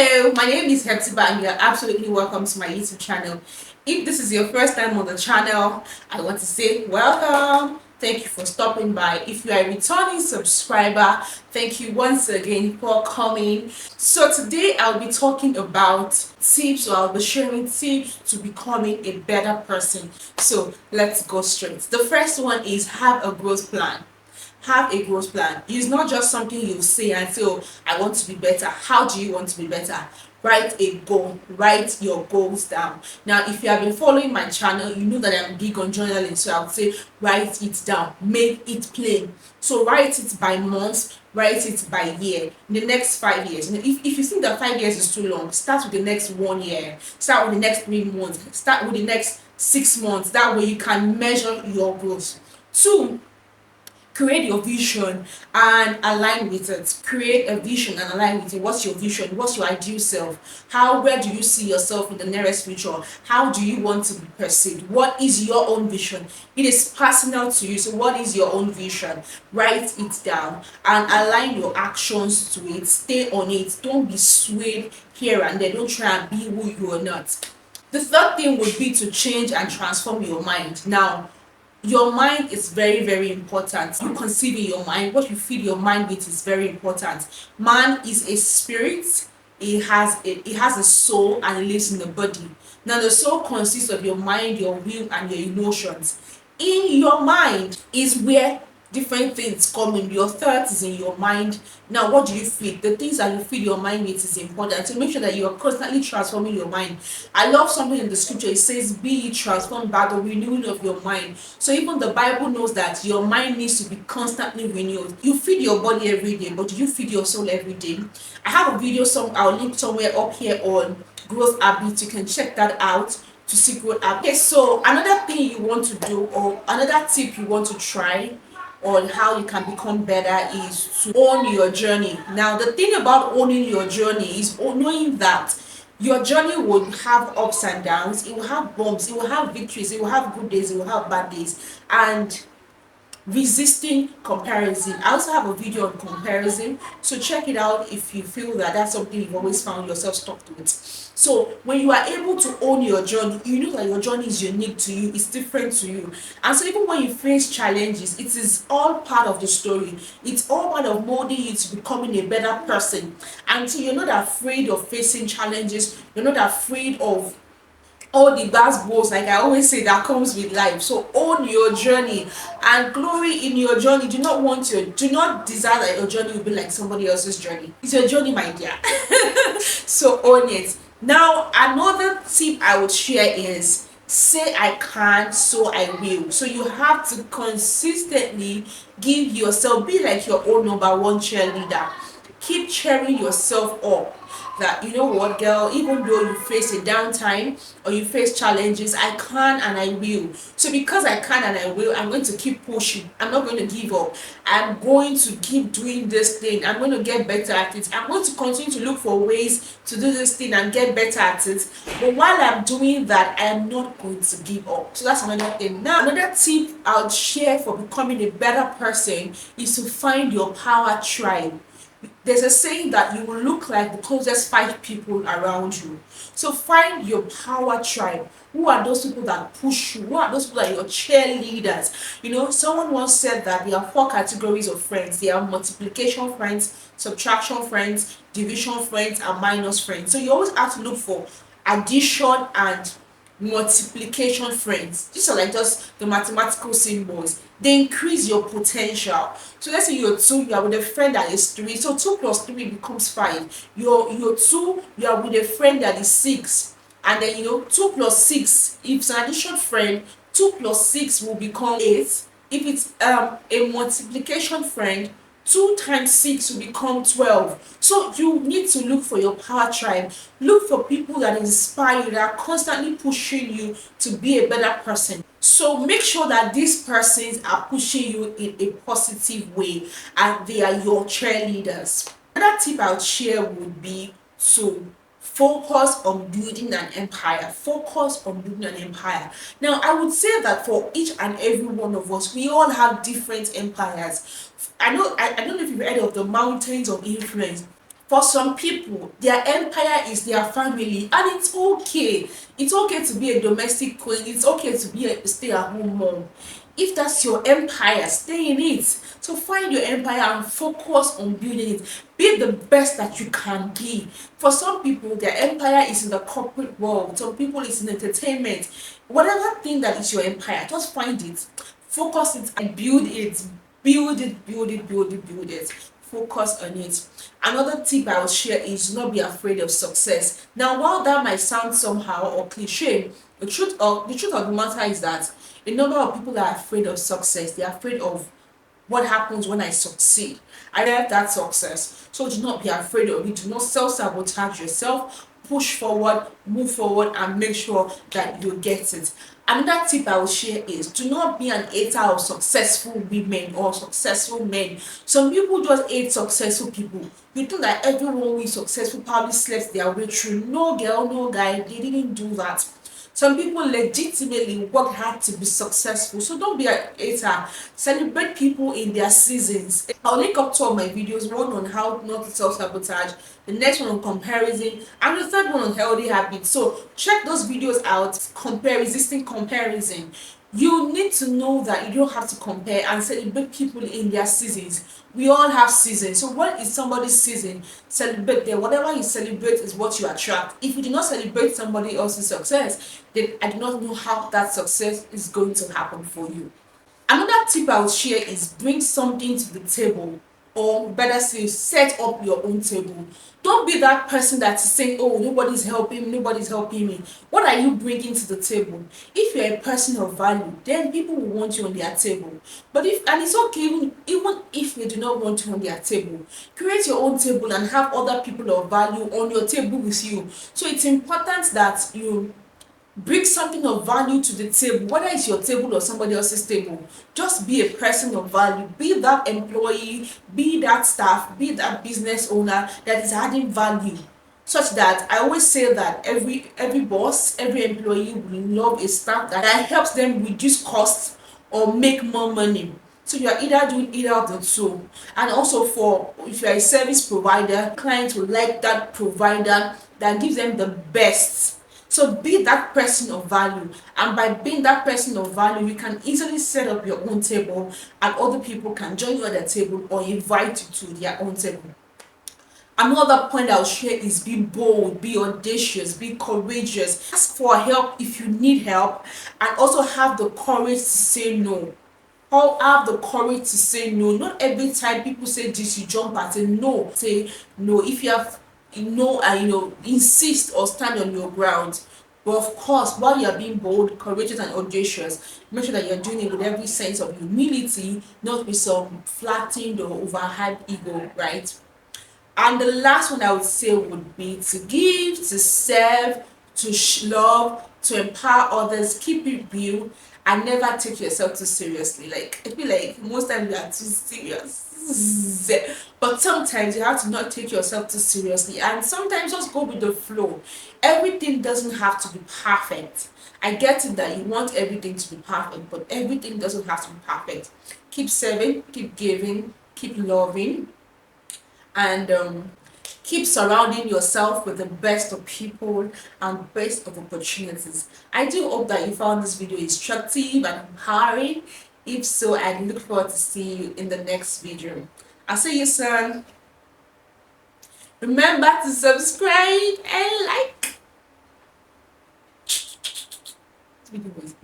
Hello, my name is Hepzibah and you're absolutely welcome to my YouTube channel. If this is your first time on the channel, I want to say welcome. Thank you for stopping by. If you are a returning subscriber, thank you once again for coming. So today I'll be talking about tips, or I'll be sharing tips to becoming a better person. So let's go straight. The first one is have a growth plan. Have a growth plan. It's not just something you say and say, oh, I want to be better. How do you want to be better? Write a goal. Write your goals down. Now, if you have been following my channel, you know that I'm big on journaling. So I would say write it down. Make it plain. So write it by month. Write it by year. In the next 5 years. If you think that 5 years is too long, start with the next 1 year. Start with the next 3 months. Start with the next 6 months. That way you can measure your growth. 2, create your vision and align with it. Create a vision and align with it. What's your vision? What's your ideal self? Where do you see yourself in the nearest future? How do you want to be perceived? What is your own vision? It is personal to you. So what is your own vision? Write it down and align your actions to it. Stay on it. Don't be swayed here and there. Don't try and be who you are not. The third thing would be to change and transform your mind. Now, your mind is very, very important. You conceive in your mind. What you feed your mind with is very important. Man is a spirit. It has a soul and it lives in the body. Now the soul consists of your mind, your will, and your emotions. In your mind is where different things come in. Your thoughts is in your mind. Now what do you feed? The things that you feed your mind with is important. So make sure that you are constantly transforming your mind. I love something in the scripture. It says, be ye transformed by the renewing of your mind. So even the Bible knows that your mind needs to be constantly renewed. You feed your body every day, but do you feed your soul every day? I have a video, I'll link somewhere up here on growth habits. You can check that out to see growth habits. Okay, so another thing you want to do, or another tip you want to try on how you can become better, is to own your journey. Now the thing about owning your journey is knowing that your journey will have ups and downs, it will have bumps, it will have victories, it will have good days, it will have bad days, and resisting comparison. I also have a video on comparison, so check it out if you feel that that's something you've always found yourself stuck with. So when you are able to own your journey, you know that your journey is unique to you, it's different to you. And so even when you face challenges, it is all part of the story. It's all part of molding you to becoming a better person. And so you're not afraid of facing challenges, you're not afraid of all the bad balls, like I always say, that comes with life. So own your journey and glory in your journey. Do not desire that your journey will be like somebody else's journey. It's your journey, my dear. So own it. Now another tip I would share is, say I can, so I will. So you have to consistently give yourself, be like your own number one cheerleader. Keep cheering yourself up, that you know what, girl, even though you face a downtime or you face challenges, I can and I will. So because I can and I will, I'm going to keep pushing. I'm not going to give up. I'm going to keep doing this thing. I'm going to get better at it. I'm going to continue to look for ways to do this thing and get better at it. But while I'm doing that, I am not going to give up. So that's another thing. Now another tip I'll share for becoming a better person is to find your power tribe. There's a saying that you will look like the closest 5 people around you. So find your power tribe. Who are those people that push you? Who are those people that are your cheerleaders? You know, someone once said that there are 4 categories of friends. There are multiplication friends, subtraction friends, division friends, and minus friends. So you always have to look for addition and multiplication friends. These are like just the mathematical symbols. They increase your potential. So let's say you're 2, you are with a friend that is 3. So 2 plus 3 becomes 5. You're 2, you are with a friend that is 6. And then 2 plus 6, if it's an addition friend, 2 plus 6 will become 8. If it's a multiplication friend, 2 times 6 will become 12. So you need to look for your power tribe. Look for people that inspire you, that are constantly pushing you to be a better person. So make sure that these persons are pushing you in a positive way and they are your cheerleaders. Another tip I would share would be to focus on building an empire. Focus on building an empire. Now I would say that for each and every one of us, we all have different empires. I don't know if you've heard of the mountains of influence. For some people, their empire is their family, and it's okay. It's okay to be a domestic queen. It's okay to be a stay-at-home mom. If that's your empire, stay in it. So find your empire and focus on building it. Be the best that you can be. For some people, their empire is in the corporate world. Some people it's in entertainment. Whatever thing that is your empire, just find it, focus it, and build it. Build it, build it, build it, build it. Focus on it. Another tip I will share is do not be afraid of success. Now, while that might sound somehow or cliche, the truth of the matter is that a number of people are afraid of success. They're afraid of what happens when I succeed. I have that success. So do not be afraid of it. Do not self-sabotage yourself. Push forward, move forward, and make sure that you get it. Another tip I will share is do not be an hater of successful women or successful men. Some people just hate successful people. You think that everyone who is successful probably slept their way through. No girl, no guy, they didn't do that. Some people legitimately work hard to be successful. So don't be a hater. Celebrate people in their seasons. I'll link up two of my videos, one on how not to self-sabotage, the next one on comparison, and the third one on healthy habits. So check those videos out. Resisting comparison. You need to know that you don't have to compare and celebrate people in their seasons. We all have seasons. So what is somebody's season? Celebrate them. Whatever you celebrate is what you attract. If you do not celebrate somebody else's success, then I do not know how that success is going to happen for you. Another tip I would share is bring something to the table, or better say, set up your own table. Don't be that person that is saying, oh, nobody's helping me. What are you bringing to the table? If you're a person of value, then people will want you on their table. But it's okay, even if they do not want you on their table, create your own table and have other people of value on your table with you. So it's important that you bring something of value to the table, whether it's your table or somebody else's table. Just be a person of value. Be that employee, be that staff, be that business owner that is adding value, such that I always say that every boss, every employee will love a staff that helps them reduce costs or make more money. So you are either doing either of the two. And also, for if you are a service provider, clients will like that provider that gives them the best. So be that person of value, and by being that person of value, you can easily set up your own table, and other people can join you at their table or invite you to their own table. Another point I'll share is be bold, be audacious, be courageous. Ask for help if you need help, and also have the courage to say no. Or have the courage to say no. Not every time people say this, you jump at it. No, say no. If you have and insist or stand on your ground. But of course, while you're being bold, courageous, and audacious, make sure that you're doing it with every sense of humility, not with some flattened or overhyped ego, right? And the last one I would say would be to give, to serve, to love, to empower others, keep it real, and never take yourself too seriously. Like, I feel like most times we are too serious. But sometimes you have to not take yourself too seriously, and sometimes just go with the flow. Everything doesn't have to be perfect. I get it that you want everything to be perfect, but everything doesn't have to be perfect. Keep serving, keep giving, keep loving, and keep surrounding yourself with the best of people and best of opportunities. I do hope that you found this video instructive and empowering. If so, I look forward to seeing you in the next video. I'll see you soon. Remember to subscribe and like. This video was